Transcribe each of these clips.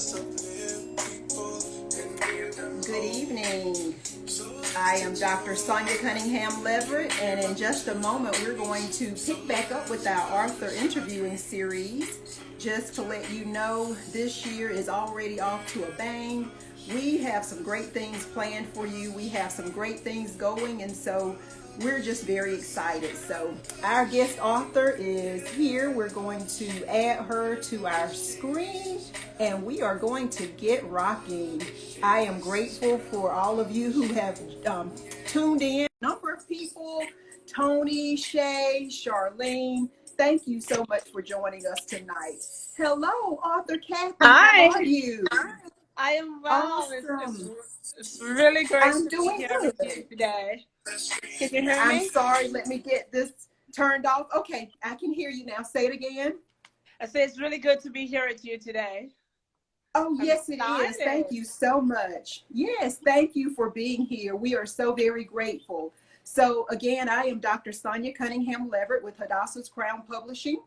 Good evening. I am Dr. Sonia Cunningham Leverett, and in just a moment, we're going to pick back up with our author interviewing series. Just to let you know, this year is already off to a bang. We have some great things planned for you. We have some great things going, and so we're just very excited. So our guest author is here. We're going to add her to our screen, and we are going to get rocking. I am grateful for all of you who have tuned in. A number of people: Tony, Shay, Charlene. Thank you so much for joining us tonight. Hello, author Kathy. Hi. How are you? I am well. Awesome. It's really great I'm to be doing here with good. you today. Can you hear I'm me? sorry. Let me get this turned off. Okay, I can hear you now. Say it again. I say it's really good to be here with you today. Oh, I'm yes, it is. excited. Thank you so much. Yes, thank you for being here. We are so very grateful. So, again, I am Dr. Sonia Cunningham Leverett with Hadassah's Crown Publishing.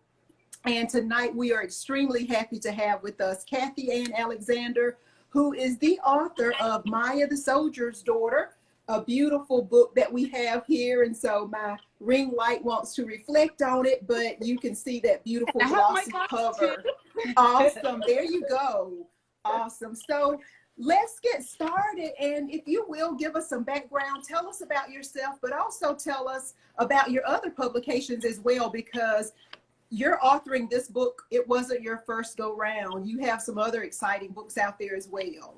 And tonight we are extremely happy to have with us CathyAnn Alexander, who is the author of Maya the Soldier's Daughter, a beautiful book that we have here. And so my ring light wants to reflect on it, but you can see that beautiful I have my glossy coffee too. cover. Awesome. There you go. Awesome. So let's get started. And if you will, give us some background, tell us about yourself, but also tell us about your other publications as well, because you're authoring this book. It wasn't your first go round. You have some other exciting books out there as well.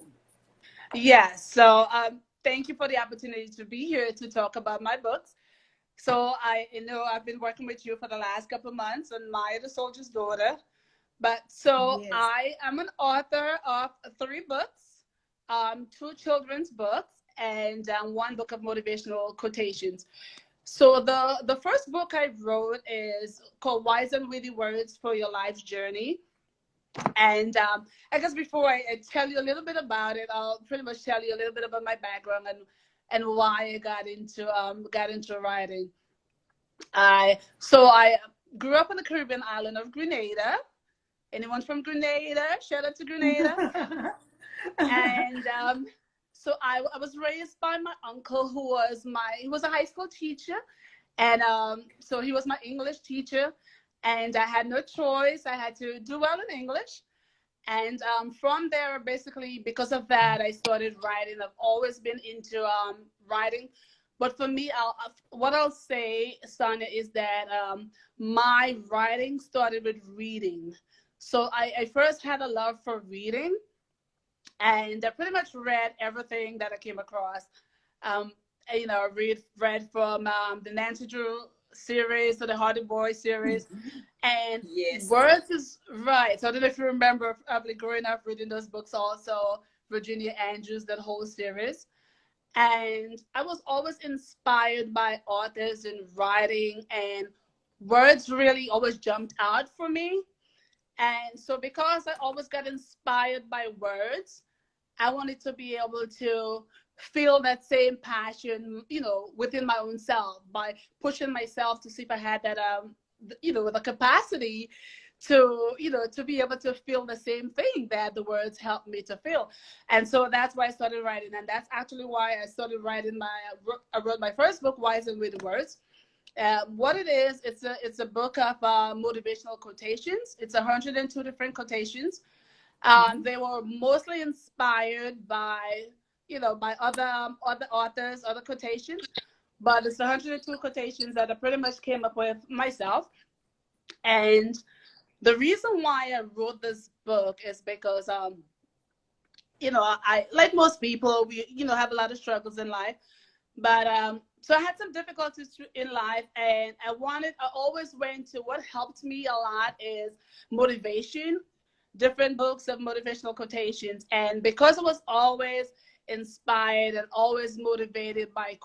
Yes. So thank you for the opportunity to be here to talk about my books. So I've been working with you for the last couple of months on Maya the Soldier's Daughter. But so Yes. I am an author of 3 books, 2 children's books, and 1 book of motivational quotations. So the first book I wrote is called Wise and Witty Words for Your Life's Journey. And I guess before I tell you a little bit about it, I'll pretty much tell you a little bit about my background and why I got into writing. I grew up on the Caribbean island of Grenada. Anyone from Grenada? Shout out to Grenada. And so I was raised by my uncle, he was a high school teacher, and so he was my English teacher, and I had no choice. I had to do well in English, and from there, basically because of that, I started writing. I've always been into writing, but for me, what I'll say, Sonia, is that my writing started with reading. So I first had a love for reading, and I pretty much read everything that I came across. I read from the Nancy Drew series to the Hardy Boy series, and Yes. words is right. So I don't know if you remember, probably growing up reading those books, also Virginia Andrews, that whole series. And I was always inspired by authors and writing, and words really always jumped out for me. And so because I always got inspired by words, I wanted to be able to feel that same passion, within my own self, by pushing myself to see if I had that, the capacity to be able to feel the same thing that the words helped me to feel. And so that's why I started writing. And that's actually why I started writing I wrote my first book, Wise and Witty Words. What it is, it's a book of motivational quotations. It's 102 different quotations. They were mostly inspired by other authors, other quotations, but it's 102 quotations that I pretty much came up with myself. And the reason why I wrote this book is because I, like most people, we have a lot of struggles in life, but so I had some difficulties in life, and I always went to what helped me a lot is motivation, different books of motivational quotations. And because I was always inspired and always motivated by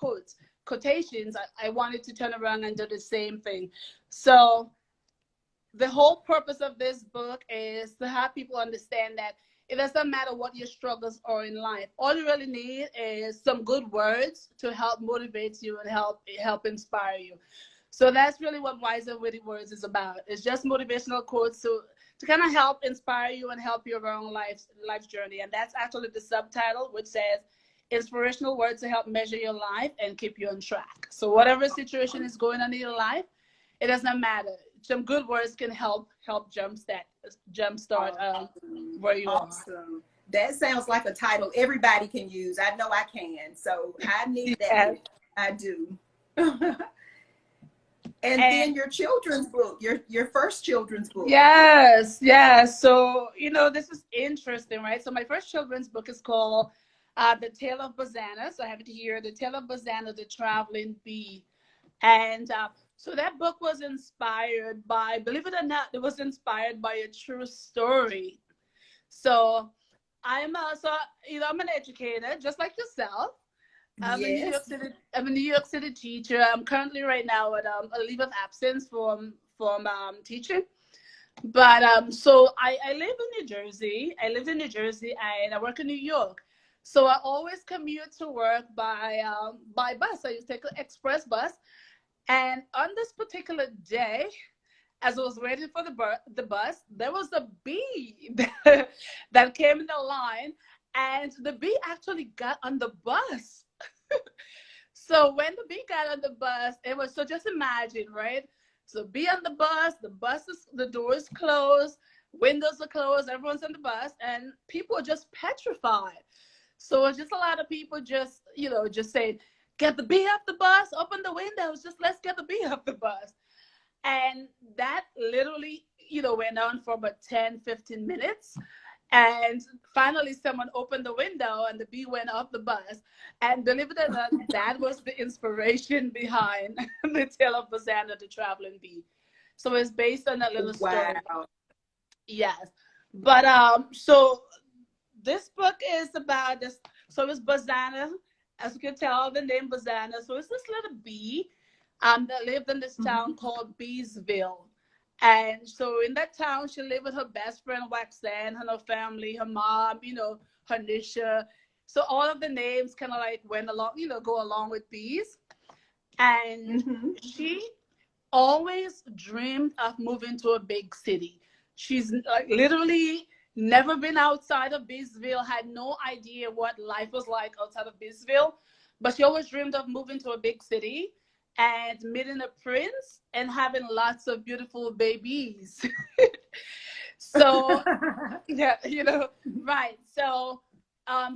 quotations, I wanted to turn around and do the same thing. So the whole purpose of this book is to have people understand that it doesn't matter what your struggles are in life. All you really need is some good words to help motivate you and help inspire you. So that's really what Wise and Witty Words is about. It's just motivational quotes to kind of help inspire you and help your own life journey. And that's actually the subtitle, which says inspirational words to help measure your life and keep you on track. So whatever situation is going on in your life, it doesn't matter. Some good words can help jumpstart where you are. That sounds like a title everybody can use. I know I can. So I need that book. I do. And then your children's book, your first children's book. Yes. So, this is interesting, right? So my first children's book is called The Tale of Hodassah. So I have it here, The Tale of Hodassah, the Traveling Bee. And so that book was inspired by, believe it or not, it was inspired by a true story. So I'm an educator, just like yourself. I'm a New York City teacher. I'm currently right now at a leave of absence from teaching. But so I live in New Jersey. I live in New Jersey and I work in New York. So I always commute to work by bus. I used to take an express bus. And on this particular day, as I was waiting for the bus, there was a bee that came in the line, and the bee actually got on the bus. So when the bee got on the bus, it was, so just imagine, right? So bee on the bus, the doors closed, windows are closed, everyone's on the bus, and people are just petrified. So it's just a lot of people just saying, get the bee off the bus, open the windows, just let's get the bee off the bus. And that literally, went on for about 10, 15 minutes. And finally, someone opened the window and the bee went off the bus. And believe it or not, that was the inspiration behind The Tale of Hodassah, the Traveling Bee. So it's based on that little story. Yes. But so this book is about this. So it's Hodassah, as you can tell, the name Hodassah. So it's this little bee that lived in this town called Beesville. And so in that town, she lived with her best friend, Waxan, her family, her mom, her Nisha. So all of the names kind of like went along, go along with bees. And she always dreamed of moving to a big city. She's literally never been outside of Beesville, had no idea what life was like outside of Beesville, but she always dreamed of moving to a big city and meeting a prince and having lots of beautiful babies. So, yeah, right. So,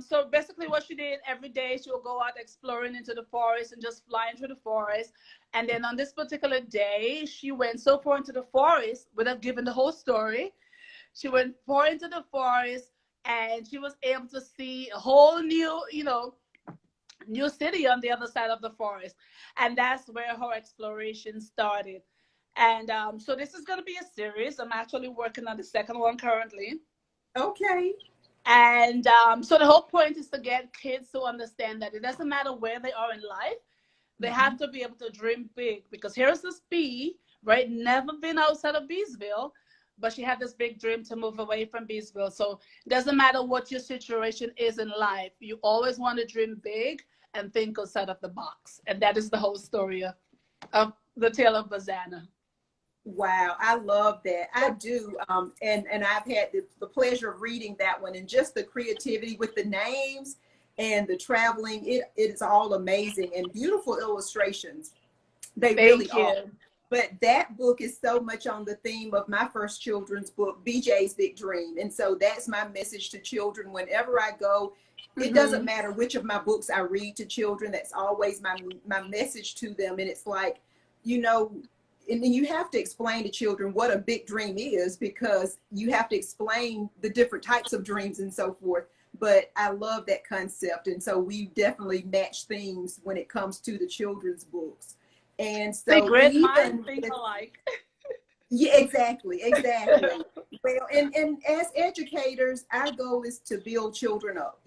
so basically what she did every day, she would go out exploring into the forest and just flying through the forest. And then on this particular day, she went so far into the forest without giving the whole story. She went far into the forest and she was able to see a whole new, new city on the other side of the forest. And that's where her exploration started. And so this is going to be a series. I'm actually working on the second one currently. Okay. And so the whole point is to get kids to understand that it doesn't matter where they are in life. They have to be able to dream big, because here's this bee, right? Never been outside of Beesville, but she had this big dream to move away from Beesville. So it doesn't matter what your situation is in life. You always want to dream big and think outside of the box. And that is the whole story of The Tale of Hodassah. Wow, I love that. I do. And I've had the pleasure of reading that one, and just the creativity with the names and the traveling. It is all amazing and beautiful illustrations. They really are. But that book is so much on the theme of my first children's book, BJ's Big Dream. And so that's my message to children whenever I go. It doesn't matter which of my books I read to children. That's always my message to them. And it's like, and then you have to explain to children what a big dream is, because you have to explain the different types of dreams and so forth. But I love that concept. And so we definitely match themes when it comes to the children's books. And so great minds think alike. Yeah, exactly. Well, and as educators, our goal is to build children up,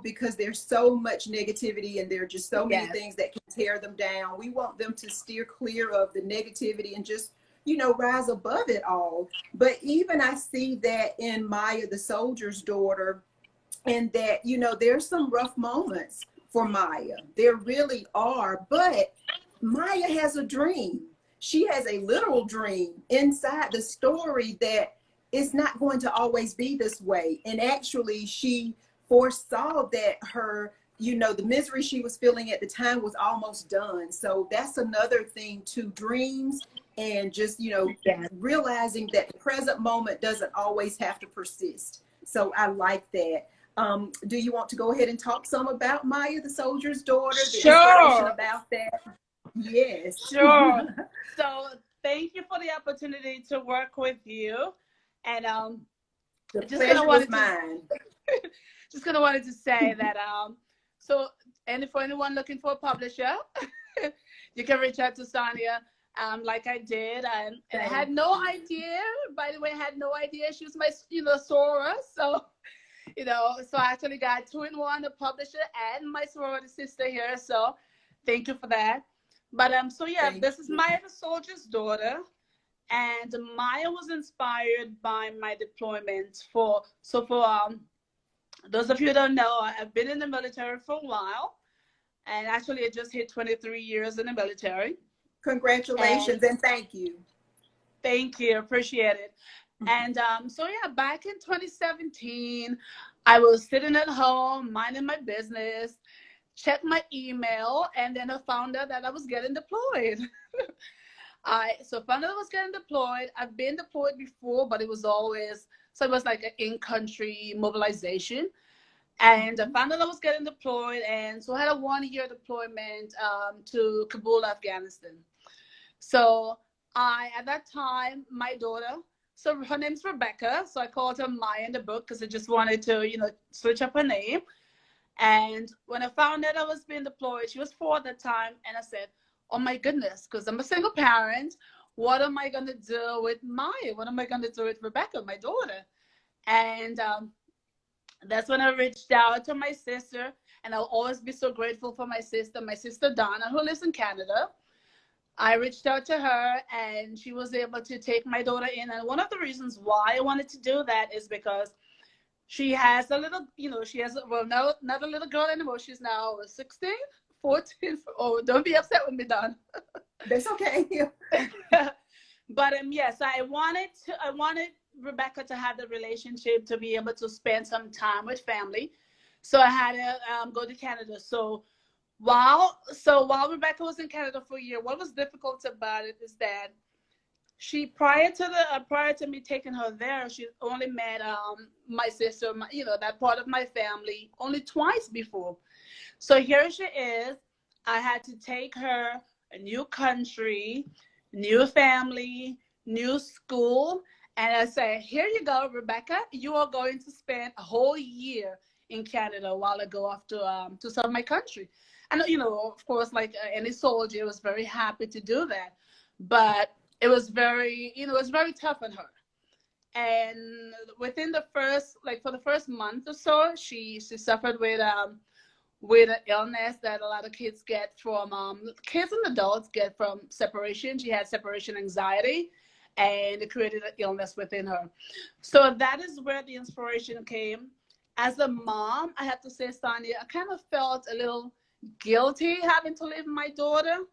because there's so much negativity and there are just so many things that can tear them down. We want them to steer clear of the negativity and just, rise above it all. But even I see that in Maya, the soldier's daughter, and that, there's some rough moments for Maya. There really are. But Maya has a dream. She has a literal dream inside the story that it's not going to always be this way. And actually, she foresaw that her, you know, the misery she was feeling at the time was almost done. So that's another thing to dreams, and just, you know, Yeah. realizing that the present moment doesn't always have to persist. So I like that. Do you want to go ahead and talk some about Maya, the soldier's daughter, the inspiration Sure. about that? Yes. Sure. So thank you for the opportunity to work with you. And The just gonna pleasure was wanted to mine. just gonna wanted to say that so, and for anyone looking for a publisher, you can reach out to Sonia, like I did. And I had no idea, by the way, I had no idea she was my, you know, soror. So, you know, so I actually got 2-in-1, a publisher and my sorority sister here. So thank you for that. But so yeah, Thank this is you. Maya, the soldier's daughter. And Maya was inspired by my deployment for those of you who don't know, I've been in the military for a while, and actually I just hit 23 years in the military. And Congratulations and thank you. thank you, appreciate it. And so yeah, back in 2017, I was sitting at home minding my business, checked my email, and then I found out that I was getting deployed. I found out I was getting deployed. I've been deployed before, but it was like an in-country mobilization. And I found out I was getting deployed, and so I had a 1-year deployment to Kabul, Afghanistan. So at that time, my daughter, so her name's Rebecca, so I called her Maya in the book because I just wanted to, you know, switch up her name. And when I found out I was being deployed, she was 4 at the time, and I said, oh my goodness, because I'm a single parent, what am I going to do with Maya? What am I going to do with Rebecca, my daughter? And that's when I reached out to my sister, and I'll always be so grateful for my sister Donna, who lives in Canada. I reached out to her, and she was able to take my daughter in. And one of the reasons why I wanted to do that is because she has a little, you know, she has, well, no, not a little girl anymore. She's now 16, 14. Oh, don't be upset with me, Don. That's okay. But yes, I wanted Rebecca to have the relationship, to be able to spend some time with family. So I had to go to Canada. So while Rebecca was in Canada for a year, what was difficult about it is that she, prior to me taking her there, she only met my sister, you know, that part of my family, only twice before. So here she is. I had to take her a new country, new family, new school. And I said, here you go, Rebecca. You are going to spend a whole year in Canada while I go off to serve my country. And, you know, of course, like any soldier, was very happy to do that. But it was very, you know, it was very tough on her. And within the first, like for the first month or so, she suffered with an illness that a lot of kids get from kids and adults get from separation. She had separation anxiety, and it created an illness within her. So that is where the inspiration came. As a mom, I have to say, Sonia, I kind of felt a little guilty having to leave my daughter.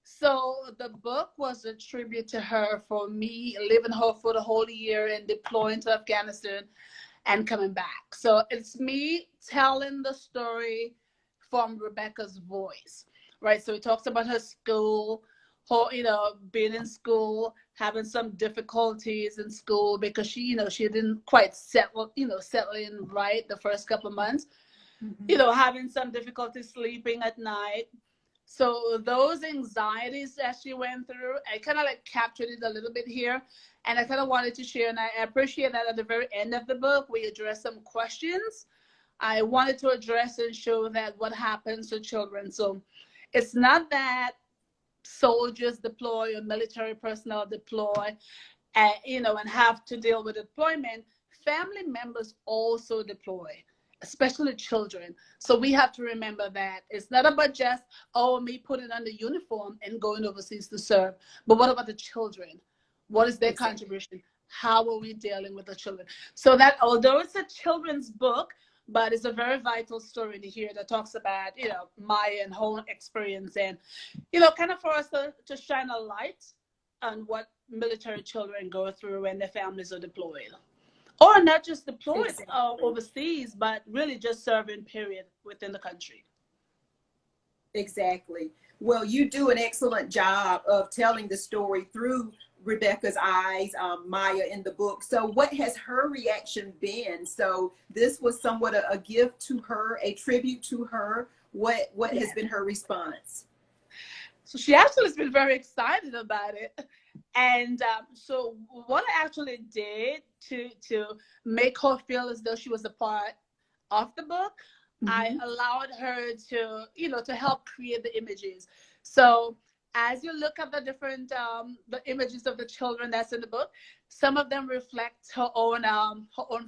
So the book was a tribute to her for me leaving her for the whole year and deploying to Afghanistan and coming back. So it's me telling the story from Rebecca's voice, right? So it talks about her school, her, you know, being in school, having some difficulties in school because she, you know, she didn't quite settle in right the first couple of months, you know, having some difficulty sleeping at night. So those anxieties that she went through, I kind of like captured it a little bit here. And I kind of wanted to share, and I appreciate that at the very end of the book, we address some questions. I wanted to address and show that what happens to children. So it's not that soldiers deploy or military personnel deploy, you know, and have to deal with deployment. Family members also deploy, especially children. So we have to remember that it's not about just, oh, me putting on the uniform and going overseas to serve, but what about the children? What is their contribution? How are we dealing with the children? So that, although it's a children's book, but it's a very vital story to hear that talks about, you know, Maya and whole experience, and, you know, kind of for us to shine a light on what military children go through when their families are deployed. Or not just deployed Exactly. overseas, but really just serving, period, within the country. Exactly. Well, you do an excellent job of telling the story through Rebecca's eyes, Maya in the book. So what has her reaction been? So this was somewhat a gift to her, a tribute to her. What has been her response? So she actually has been very excited about it. And so what I actually did to make her feel as though she was a part of the book, I Mm-hmm. allowed her to, to help create the images. So as you look at the different the images of the children that's in the book, some of them reflect her own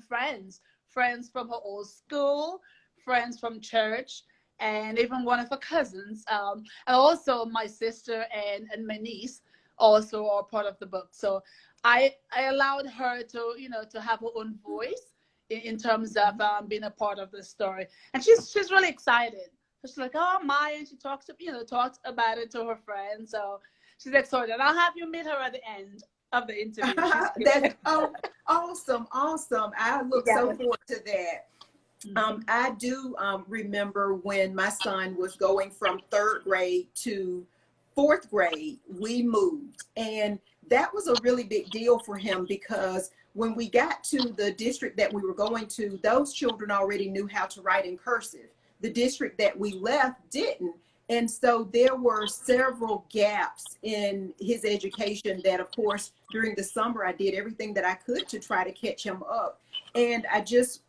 friends from her old school, friends from church, and even one of her cousins, and also my sister and my niece also are part of the book. So I allowed her to, to have her own voice in terms of being a part of the story, and she's really excited. She's like, oh my, and she talks about it to her friends. So she's excited. I'll have you meet her at the end of the interview. She's That's awesome, awesome. I look yeah. so forward to that. I do remember when my son was going from third grade to fourth grade, we moved. And that was a really big deal for him because when we got to the district that we were going to, those children already knew how to write in cursive. The district that we left didn't. And so there were several gaps in his education that, of course, during the summer, I did everything that I could to try to catch him up. And I just,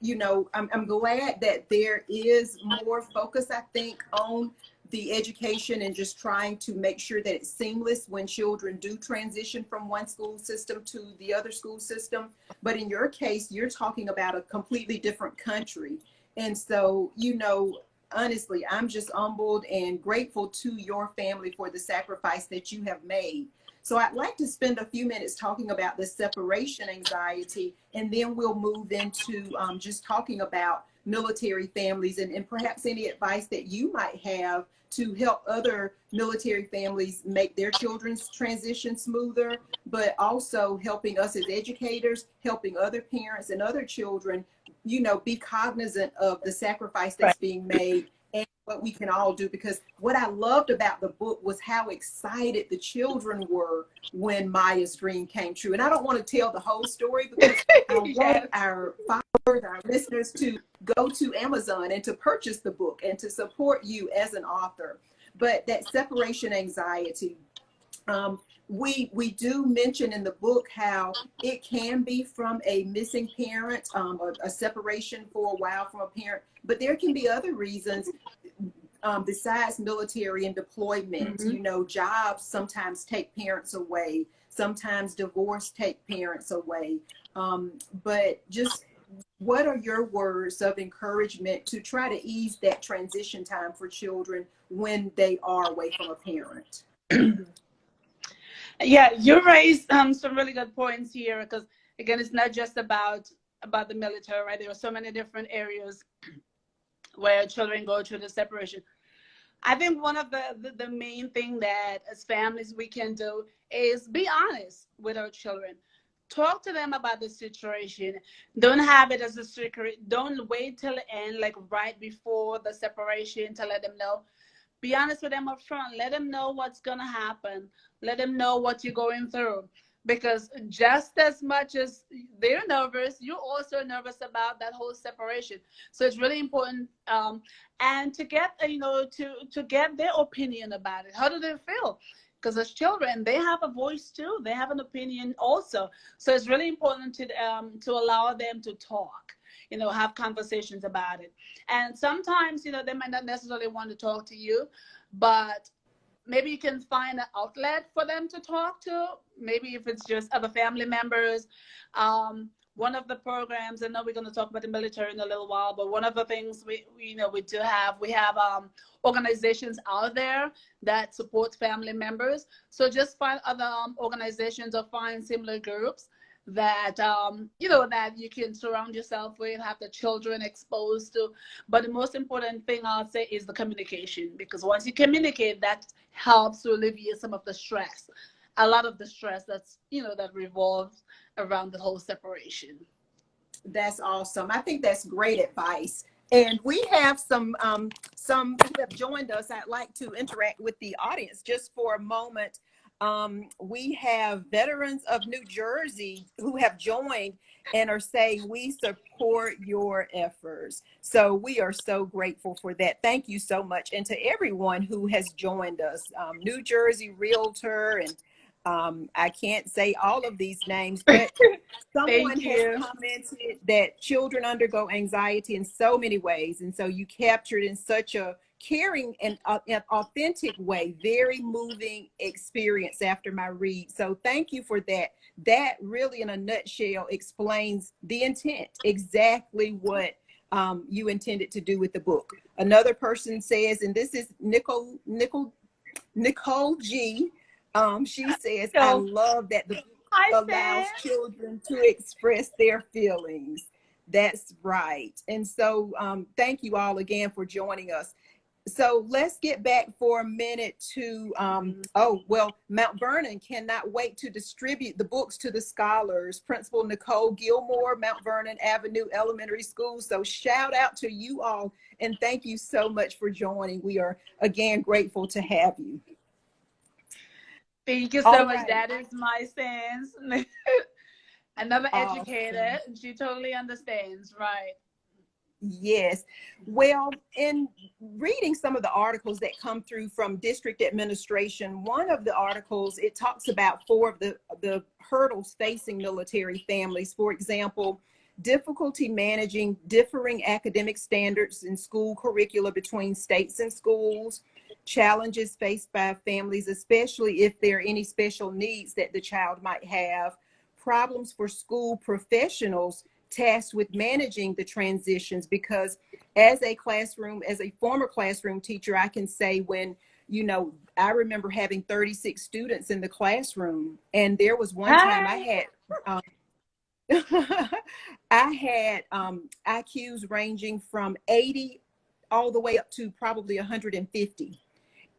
I'm glad that there is more focus, I think, on the education and just trying to make sure that it's seamless when children do transition from one school system to the other school system. But in your case, you're talking about a completely different country. And so, honestly, I'm just humbled and grateful to your family for the sacrifice that you have made. So I'd like to spend a few minutes talking about the separation anxiety, and then we'll move into just talking about military families and perhaps any advice that you might have to help other military families make their children's transition smoother, but also helping us as educators, helping other parents and other children, be cognizant of the sacrifice that's being made and what we can all do. Because what I loved about the book was how excited the children were when Maya's dream came true. And I don't want to tell the whole story because I want our followers, our listeners to go to Amazon and to purchase the book and to support you as an author. But that separation anxiety, we do mention in the book how it can be from a missing parent, a separation for a while from a parent, but there can be other reasons besides military and deployment. Mm-hmm. Jobs sometimes take parents away, sometimes divorce take parents away. But just what are your words of encouragement to try to ease that transition time for children when they are away from a parent? Yeah, you raised some really good points here because again, it's not just about the military, right? There are so many different areas where children go through the separation. I think one of the main thing that as families we can do is be honest with our children. Talk to them about the situation. Don't have it as a secret. Don't wait till the end, like right before the separation, to let them know. Be honest with them up front. Let them know what's going to happen. Let them know what you're going through. Because just as much as they're nervous, you're also nervous about that whole separation. So it's really important, and to get to get their opinion about it. How do they feel? Because as children, they have a voice too. They have an opinion also. So it's really important to allow them to talk. Have conversations about it. And sometimes, they might not necessarily want to talk to you, but maybe you can find an outlet for them to talk to. Maybe if it's just other family members. One of the programs, I know we're going to talk about the military in a little while, but one of the things we have organizations out there that support family members. So just find other organizations or find similar groups that that you can surround yourself with, have the children exposed to. But the most important thing I'll say is the communication, because once you communicate, that helps to alleviate some of the stress. a lot of the stress that's, that revolves around the whole separation. That's awesome. I think that's great advice. And we have some who have joined us. I'd like to interact with the audience just for a moment. We have veterans of New Jersey who have joined and are saying we support your efforts. So we are so grateful for that. Thank you so much. And to everyone who has joined us, New Jersey Realtor, and I can't say all of these names, but someone Thank has you. commented that children undergo anxiety in so many ways. And so you captured in such a caring and an authentic way, very moving experience after my read. So thank you for that. That really, in a nutshell, explains the intent, exactly what you intended to do with the book. Another person says, and this is Nicole G. She says, I So, love that the book hi, allows Sam. children to express their feelings. That's right. And so thank you all again for joining us. So let's get back for a minute to, Mount Vernon cannot wait to distribute the books to the scholars. Principal Nicole Gilmore, Mount Vernon Avenue Elementary School. So shout out to you all, and thank you so much for joining. We are, again, grateful to have you. Thank you so All much. right. That is my sense. Another educator, Awesome. she totally understands, right? Yes. Well, in reading some of the articles that come through from district administration, one of the articles, it talks about four of the hurdles facing military families. For example, difficulty managing differing academic standards in school curricula between states and schools, challenges faced by families, especially if there are any special needs that the child might have, problems for school professionals tasked with managing the transitions, because as a former classroom teacher, I can say when, I remember having 36 students in the classroom, and there was one time I Hi. had, I had IQs ranging from 80 all the way up to probably 150.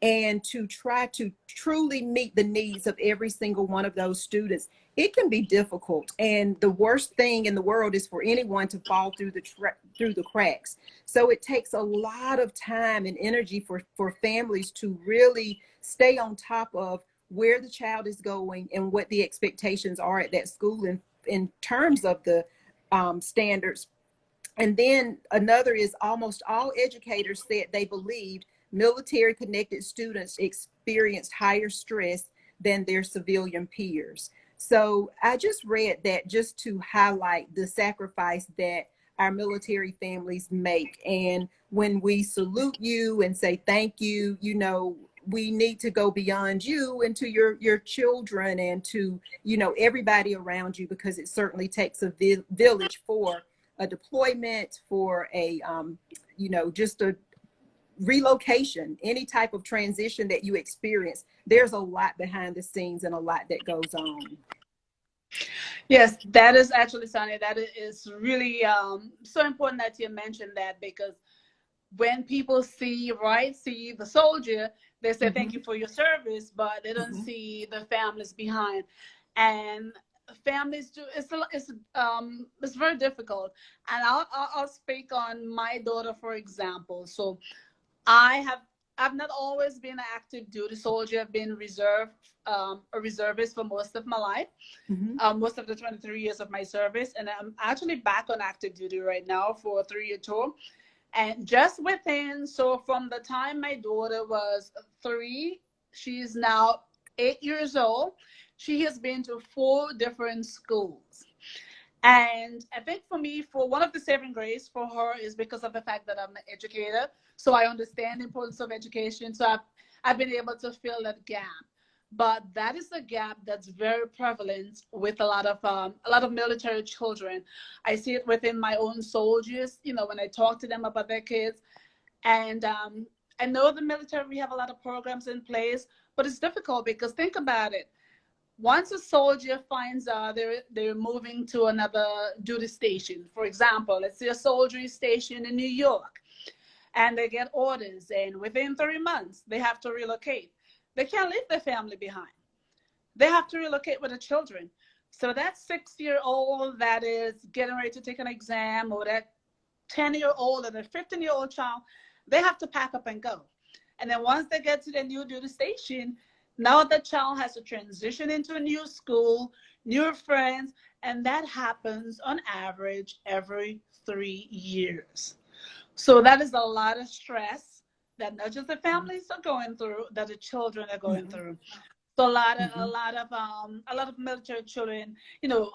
And to try to truly meet the needs of every single one of those students, it can be difficult. And the worst thing in the world is for anyone to fall through the cracks. So it takes a lot of time and energy for families to really stay on top of where the child is going and what the expectations are at that school in terms of the standards. And then another is almost all educators said they believed military connected students experienced higher stress than their civilian peers. So I just read that just to highlight the sacrifice that our military families make. And when we salute you and say thank you, we need to go beyond you and to your children and to, everybody around you, because it certainly takes a village for a deployment, for a, just a relocation, any type of transition that you experience. There's a lot behind the scenes and a lot that goes on. Yes, that is actually, Sonia, that is really so important that you mentioned that, because when people see the soldier, they say thank you for your service, but they don't see the families behind. And families do, it's very difficult. And I'll speak on my daughter, for example. So I've not always been an active duty soldier. I've been a reservist for most of my life, most of the 23 years of my service. And I'm actually back on active duty right now for a 3-year tour. And just so from the time my daughter was 3, she's now 8 years old. She has been to 4 different schools. And I think for one of the saving grace for her is because of the fact that I'm an educator. So I understand the importance of education. So I've been able to fill that gap. But that is a gap that's very prevalent with a lot of military children. I see it within my own soldiers, when I talk to them about their kids. And I know the military, we have a lot of programs in place, but it's difficult because think about it. Once a soldier finds out they're moving to another duty station, for example, let's say a soldier is stationed in New York, and they get orders, and within 3 months, they have to relocate. They can't leave their family behind. they have to relocate with the children. So that 6-year-old that is getting ready to take an exam, or that 10-year-old or the 15-year-old child, they have to pack up and go. And then once they get to the new duty station, now the child has to transition into a new school, new friends, and that happens on average every 3 years. So that is a lot of stress that not just the families are going through, that the children are going Mm-hmm. through. So Mm-hmm. a lot of military children,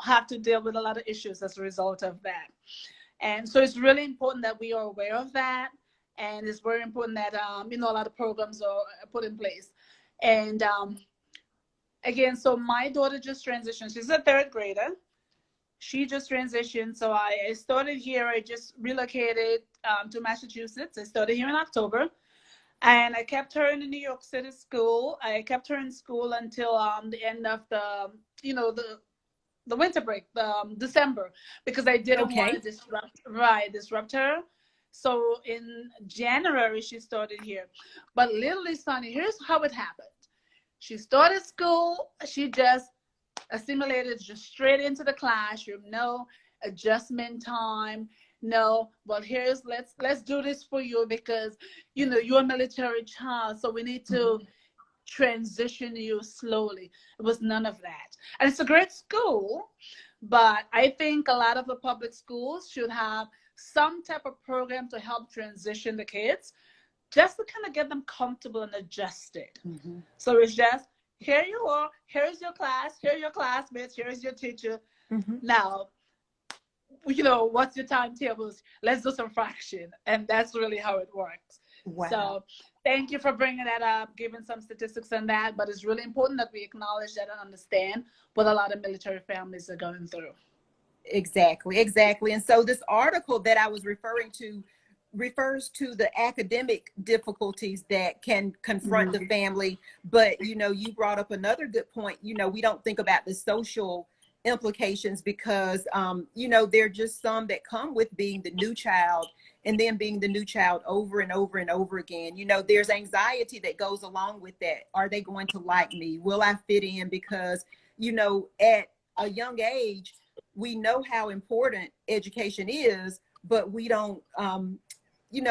have to deal with a lot of issues as a result of that. And so it's really important that we are aware of that. And it's very important that, a lot of programs are put in place. And again, so my daughter just transitioned. She's a third grader. She just transitioned. So I started here. I just relocated to Massachusetts. I started here in October. And I kept her in the New York City school. I kept her in school until the end of the winter break, December, because I didn't want to Okay. disrupt her. So in January she started here, but literally, Sonny, here's how it happened. She started school. She just assimilated just straight into the classroom. No adjustment time. No, well, here's let's do this for you because you're a military child, so we need to Mm-hmm. transition you slowly. It was none of that. And it's a great school, but I think a lot of the public schools should have some type of program to help transition the kids, just to kind of get them comfortable and adjusted. Mm-hmm. So it's just, here you are, here's your class, here are your classmates, here's your teacher. Mm-hmm. Now, what's your timetables? Let's do some fraction. And that's really how it works. Wow. So thank you for bringing that up, giving some statistics on that. But it's really important that we acknowledge that and understand what a lot of military families are going through. Exactly, exactly. And so this article that I was referring to refers to the academic difficulties that can confront the Mhm. family. But, you brought up another good point. We don't think about the social implications because, there are just some that come with being the new child and then being the new child over and over and over again. There's anxiety that goes along with that. Are they going to like me? Will I fit in? Because, at a young age, we know how important education is, but we don't,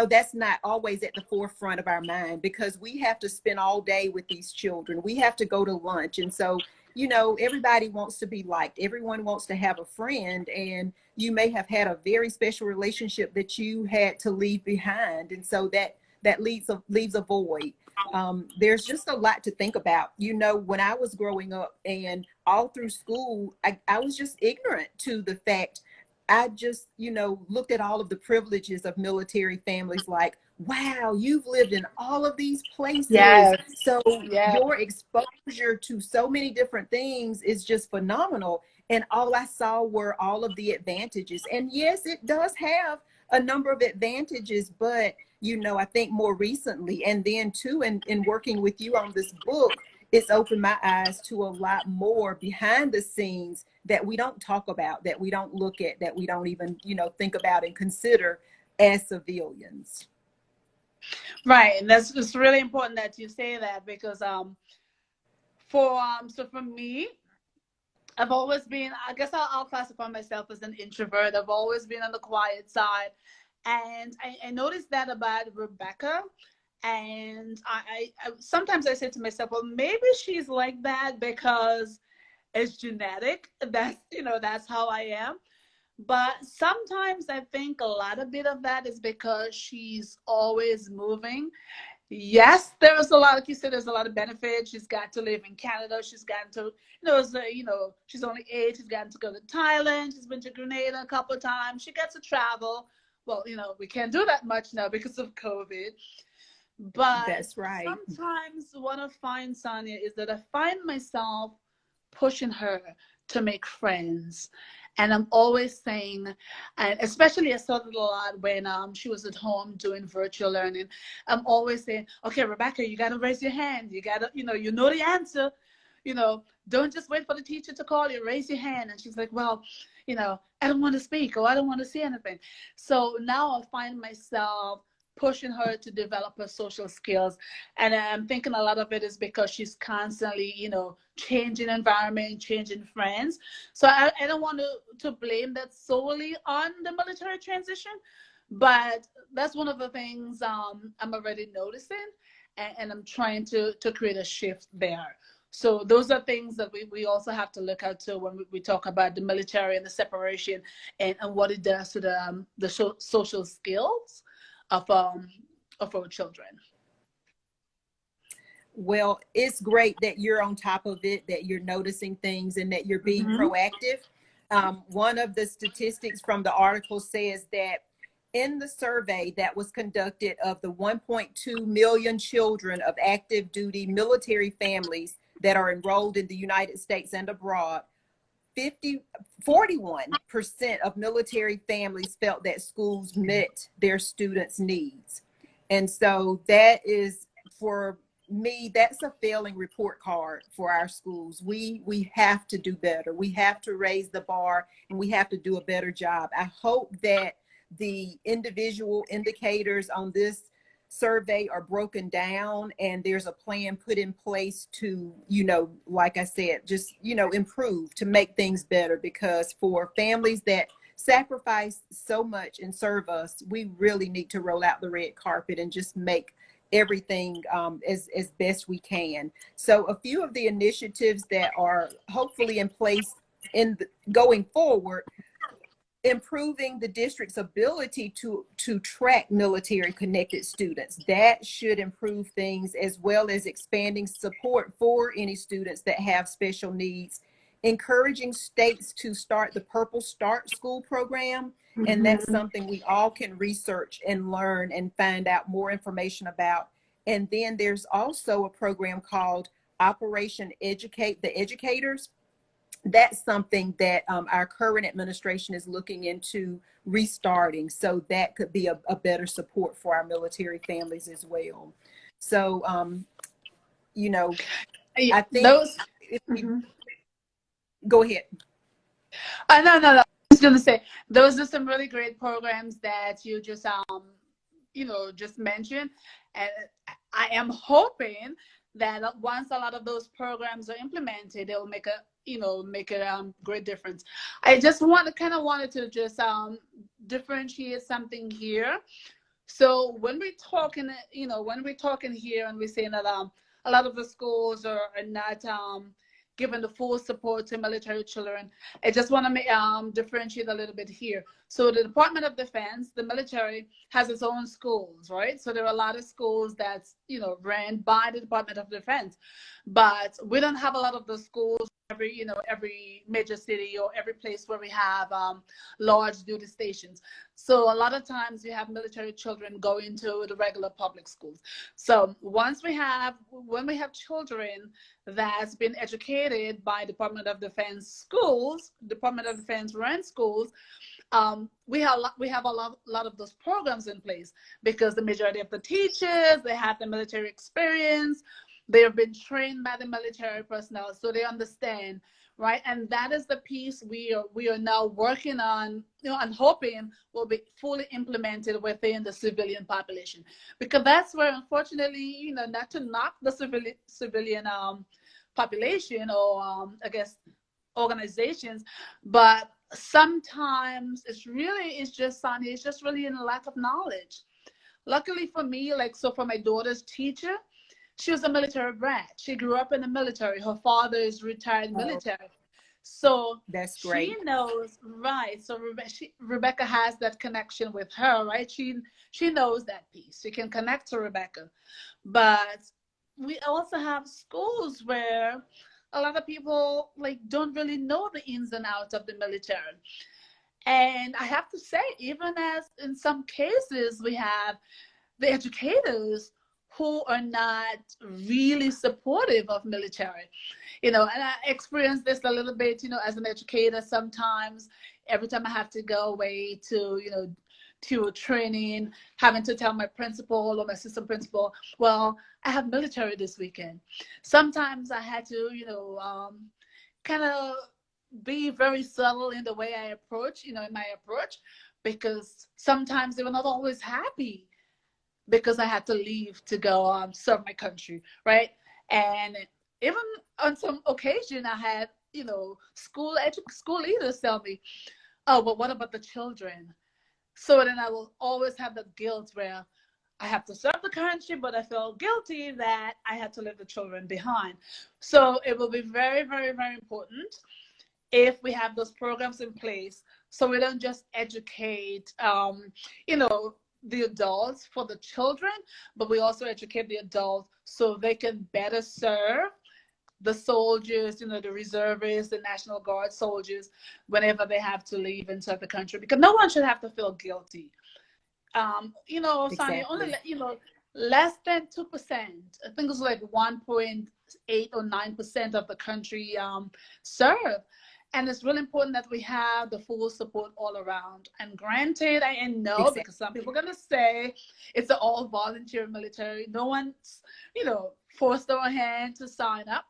that's not always at the forefront of our mind because we have to spend all day with these children. We have to go to lunch. And so, everybody wants to be liked. Everyone wants to have a friend. And you may have had a very special relationship that you had to leave behind. And so that leaves a void. There's just a lot to think about. When I was growing up and all through school, I was just ignorant to the fact. I just, looked at all of the privileges of military families like, wow, you've lived in all of these places. Yes. So Yeah. your exposure to so many different things is just phenomenal. And all I saw were all of the advantages. And yes, it does have a number of advantages, but I think more recently, and then too, in working with you on this book, it's opened my eyes to a lot more behind the scenes that we don't talk about, that we don't look at, that we don't even, think about and consider as civilians. Right. And that's it's really important that you say that because for me, I've always been, I guess I'll classify myself as an introvert. I've always been on the quiet side. And I noticed that about Rebecca. And I sometimes I say to myself, well, maybe she's like that because it's genetic. That's how I am. But sometimes I think a lot of bit of that is because she's always moving. Yes, there's a lot, like you said, there's a lot of benefits. She's got to live in Canada. She's gotten to, she's only 8. She's gotten to go to Thailand. She's been to Grenada a couple of times. She gets to travel. Well, we can't do that much now because of COVID. But That's right. sometimes what I find, Sonia, is that I find myself pushing her to make friends. And I'm always saying, and especially I saw it a lot when she was at home doing virtual learning. I'm always saying, okay, Rebecca, you got to raise your hand. You got to, you know the answer. Don't just wait for the teacher to call you. Raise your hand. And she's like, well, I don't want to speak or I don't want to say anything. So now I find myself pushing her to develop her social skills. And I'm thinking a lot of it is because she's constantly, changing environment, changing friends. So I don't want to blame that solely on the military transition, but that's one of the things I'm already noticing, and I'm trying to create a shift there. So those are things that we also have to look at too when we talk about the military and the separation, and what it does to the social skills of our children. Well, it's great that you're on top of it, that you're noticing things, and that you're being proactive. One of the statistics from the article says that in the survey that was conducted of the 1.2 million children of active duty military families that are enrolled in the United States and abroad, 41% of military families felt that schools met their students' needs. And so that is, for me, that's a failing report card for our schools. We have to do better. We have to raise the bar, and we have to do a better job. I hope that the individual indicators on this survey are broken down, and there's a plan put in place to, like I said, just, improve, to make things better, because for families that sacrifice so much and serve us, we really need to roll out the red carpet and just make everything as best we can. So a few of the initiatives that are hopefully in place going forward: improving the district's ability to track military connected students. That should improve things, as well as expanding support for any students that have special needs. Encouraging states to start the Purple Start School program. And that's something we all can research and learn and find out more information about. And then there's also a program called Operation Educate the Educators. That's something that our current administration is looking into restarting. So that could be a better support for our military families as well. So, I think those. Go ahead. No. I was going to say, those are some really great programs that you just just mentioned, and I am hoping that once a lot of those programs are implemented, they will make a great difference. I just wanted to just differentiate something here. So when we're talking here, and we're saying that a lot of the schools are not giving the full support to military children, I just want to differentiate a little bit here. So the Department of Defense, the military, has its own schools, right? So there are a lot of schools that's ran by the Department of Defense, but we don't have a lot of the schools every major city or every place where we have large duty stations. So a lot of times you have military children going to the regular public schools. So when we have children that's been educated by Department of Defense schools, Department of Defense run schools, we have a lot of those programs in place, because the majority of the teachers, they have the military experience. They have been trained by the military personnel, so they understand, right? And that is the piece we are now working on, and hoping will be fully implemented within the civilian population, because that's where, unfortunately, not to knock the civilian population, or I guess organizations, but sometimes it's just really in a lack of knowledge. Luckily for me, for my daughter's teacher, she was a military brat. She grew up in the military. Her father is retired military. So that's great. She knows, right? So Rebecca has that connection with her, right? She knows that piece. She can connect to Rebecca. But we also have schools where a lot of people don't really know the ins and outs of the military. And I have to say, even as in some cases we have the educators who are not really supportive of military, and I experience this a little bit, as an educator. Sometimes every time I have to go away to a training, having to tell my principal or my assistant principal, well, I have military this weekend. Sometimes I had to, kind of be very subtle in the way I approach, in my approach, because sometimes they were not always happy because I had to leave to go serve my country, right? And even on some occasion, I had, you know, school leaders tell me, "Oh, but what about the children?" So then I will always have that guilt where I have to serve the country, but I feel guilty that I had to leave the children behind. So it will be very, very, very important if we have those programs in place, so we don't just educate, you know, the adults for the children, but we also educate the adults so they can better serve the soldiers, you know, the reservists, the National Guard soldiers, whenever they have to leave and serve the country, because no one should have to feel guilty. You know, Sonia, Exactly. only, you know, less than 2%, I think it's like 1.8 or 9% of the country serve. And it's really important that we have the full support all around. And granted, I know, Exactly. because some people are going to say it's an all volunteer military. No one's, you know, forced their hand to sign up.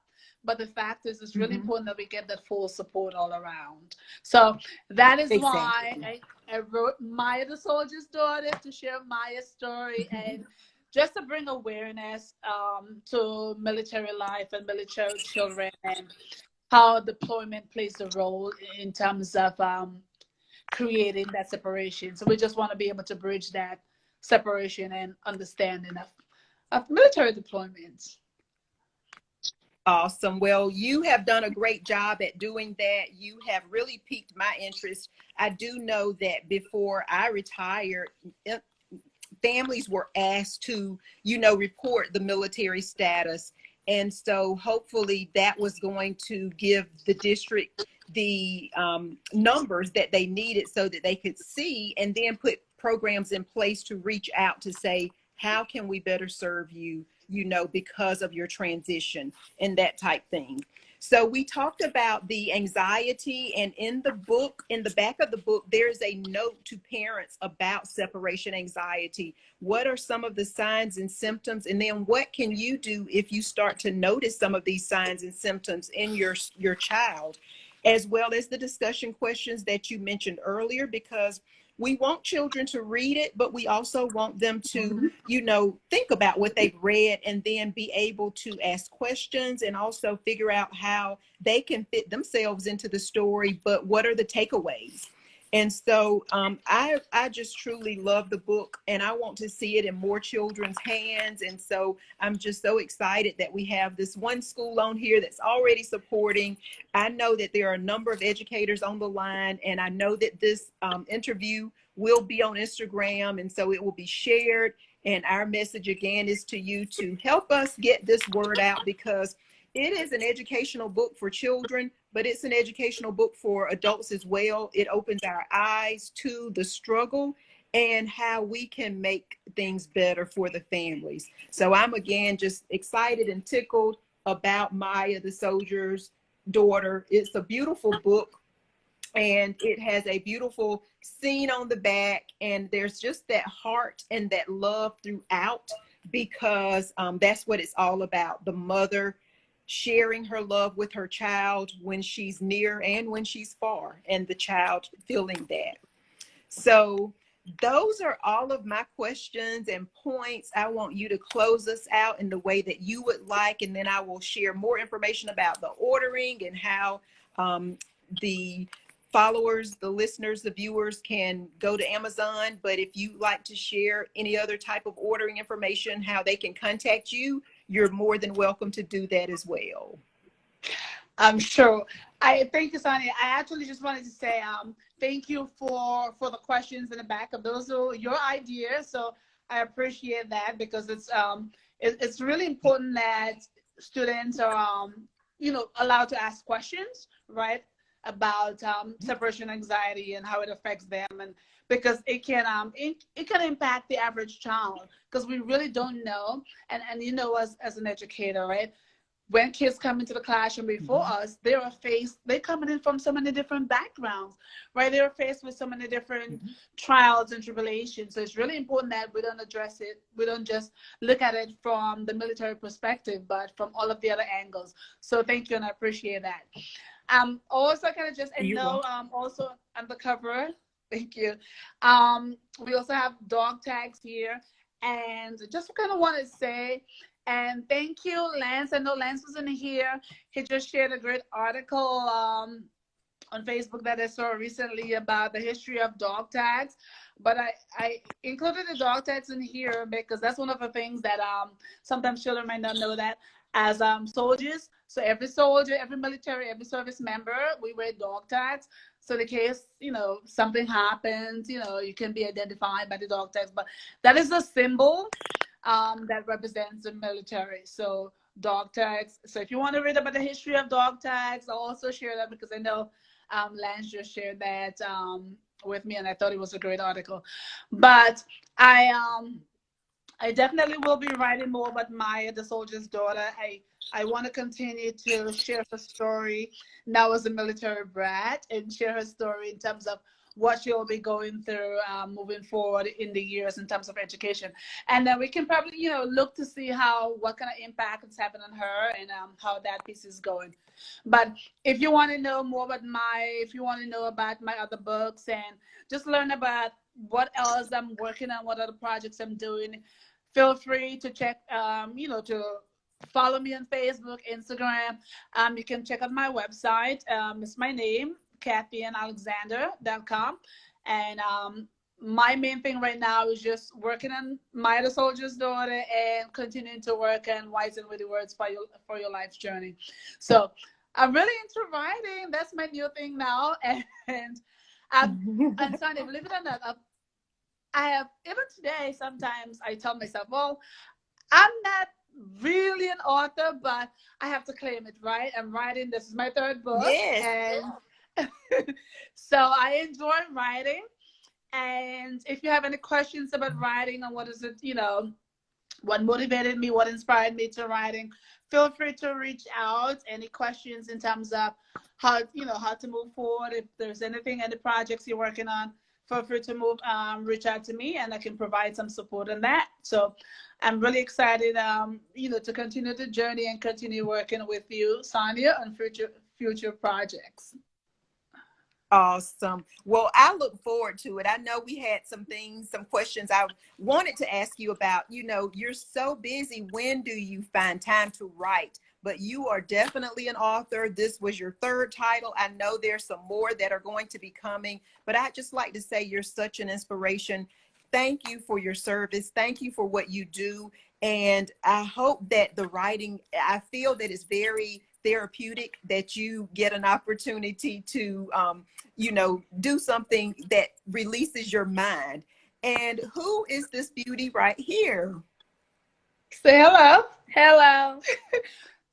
But the fact is, it's really Mm-hmm. important that we get that full support all around. So that is why Exactly. I wrote Maya the Soldier's Daughter, to share Maya's story and just to bring awareness to military life and military children, and how deployment plays a role in terms of creating that separation. So we just want to be able to bridge that separation and understanding of military deployments. Awesome. Well, you have done a great job at doing that. You have really piqued my interest. I do know that before I retired, families were asked to, report the military status. And so hopefully that was going to give the district the numbers that they needed so that they could see and then put programs in place to reach out to say, how can we better serve you, because of your transition and that type thing. So we talked about the anxiety, and in the book, in the back of the book, there's a note to parents about separation anxiety. What are some of the signs and symptoms? And then what can you do if you start to notice some of these signs and symptoms in your child, as well as the discussion questions that you mentioned earlier, because we want children to read it, but we also want them to, think about what they've read and then be able to ask questions and also figure out how they can fit themselves into the story, but what are the takeaways? And so I just truly love the book, and I want to see it in more children's hands. And so I'm just so excited that we have this one school on here that's already supporting. I know that there are a number of educators on the line, and I know that this interview will be on Instagram, and so it will be shared. And our message again is to you to help us get this word out, because it is an educational book for children, but it's an educational book for adults as well. It opens our eyes to the struggle and how we can make things better for the families. So I'm again just excited and tickled about Maya the Soldier's Daughter. It's a beautiful book, and it has a beautiful scene on the back, and there's just that heart and that love throughout, because that's what it's all about. The mother sharing her love with her child when she's near and when she's far, and the child feeling that. So those are all of my questions and points. I want you to close us out in the way that you would like, and then I will share more information about the ordering and how the followers, the listeners, the viewers can go to Amazon. But if you like to share any other type of ordering information, how they can contact you, you're more than welcome to do that as well. I'm sure. I thank you, Sonia. I actually just wanted to say thank you for the questions in the back of those are your ideas. So I appreciate that, because it's really important that students are allowed to ask questions, right, about separation anxiety and how it affects them, and because it can impact the average child, because we really don't know. And as an educator, right, when kids come into the classroom before Mhm. us, they're coming in from so many different backgrounds, right? They're faced with so many different Mhm. trials and tribulations. So it's really important that we don't address it. We don't just look at it from the military perspective, but from all of the other angles. So thank you, and I appreciate that. Also kind of just, and You're no, welcome. also on the cover, thank you. We also have dog tags here. And just kind of want to say, and thank you, Lance. I know Lance was in here. He just shared a great article on Facebook that I saw recently about the history of dog tags. But I included the dog tags in here because that's one of the things that sometimes children might not know that as soldiers. So every soldier, every military, every service member, we wear dog tags. So in case, something happens, you can be identified by the dog tags. But that is a symbol that represents the military. So dog tags. So if you want to read about the history of dog tags, I'll also share that because I know Lance just shared that with me, and I thought it was a great article. But I definitely will be writing more about Maya, the soldier's daughter. I want to continue to share her story now as a military brat and share her story in terms of what she'll be going through moving forward in the years in terms of education. And then we can probably, look to see what kind of impact it's having on her and how that piece is going. But if you want to know more about if you want to know about my other books and just learn about what else I'm working on, what other projects I'm doing, feel free to check, to follow me on Facebook, Instagram. You can check out my website. It's my name, CathyAnnAlexander.com. And my main thing right now is just working on Maya the Soldier's Daughter and continuing to work on Wise and Witty Words for your life's journey. So I'm really into writing. That's my new thing now. And Sonia, believe it or not, I have, even today, sometimes I tell myself, well, I'm not really an author, but I have to claim it, right? I'm writing. This is my third book. Yes. And so I enjoy writing. And if you have any questions about writing and what is it, what motivated me, what inspired me to writing, feel free to reach out. Any questions in terms of how to move forward. If there's anything, any projects you're working on, feel free to reach out to me and I can provide some support on that. So I'm really excited, to continue the journey and continue working with you, Sonia, on future projects. Awesome. Well, I look forward to it. I know we had some questions I wanted to ask you about. You're so busy. When do you find time to write? But you are definitely an author. This was your third title. I know there's some more that are going to be coming, but I'd just like to say you're such an inspiration. Thank you for your service. Thank you for what you do. And I hope that the writing, I feel that it's very therapeutic that you get an opportunity to, do something that releases your mind. And who is this beauty right here? Say hello. Hello.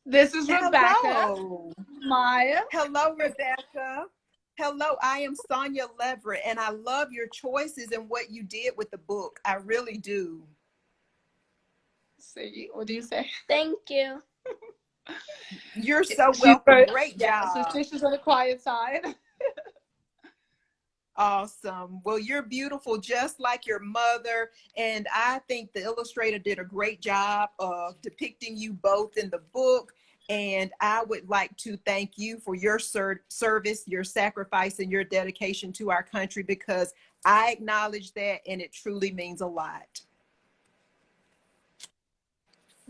This is Rebecca. Hello. Maya. Hello, Rebecca. Hello, I am Sonia Leverett, and I love your choices and what you did with the book. I really do. See, what do you say? Thank you. You're so welcome. Great job. So she's on the quiet side. Awesome. Well, you're beautiful, just like your mother. And I think the illustrator did a great job of depicting you both in the book. And I would like to thank you for your service, your sacrifice, and your dedication to our country, because I acknowledge that, and it truly means a lot.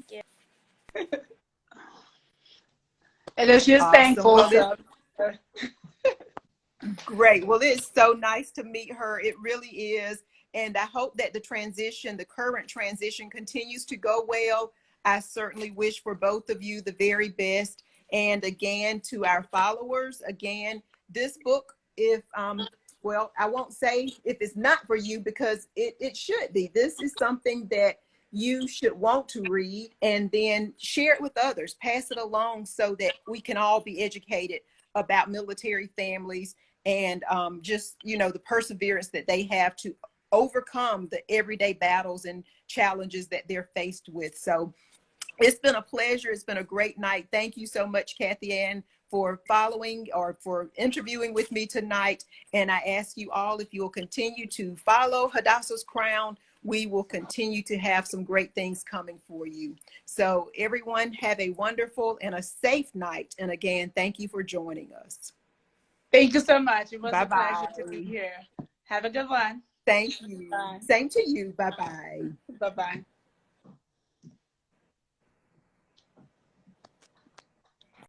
Yeah. And she's awesome. Thankful. Well, great. Well, it's so nice to meet her. It really is. And I hope that the current transition continues to go well. I certainly wish for both of you the very best. And again, to our followers, again, this book, well, I won't say if it's not for you, because it should be. This is something that you should want to read, and then share it with others, pass it along so that we can all be educated about military families and just, the perseverance that they have to overcome the everyday battles and challenges that they're faced with. So it's been a pleasure. It's been a great night. Thank you so much, CathyAnn, for following or for interviewing with me tonight. And I ask you all, if you'll continue to follow Hadassah's Crown, we will continue to have some great things coming for you. So everyone, have a wonderful and a safe night. And again, thank you for joining us. Thank you so much. It was a pleasure to be here. Have a good one. Thank you. Bye. Same to you. Bye-bye. Bye-bye.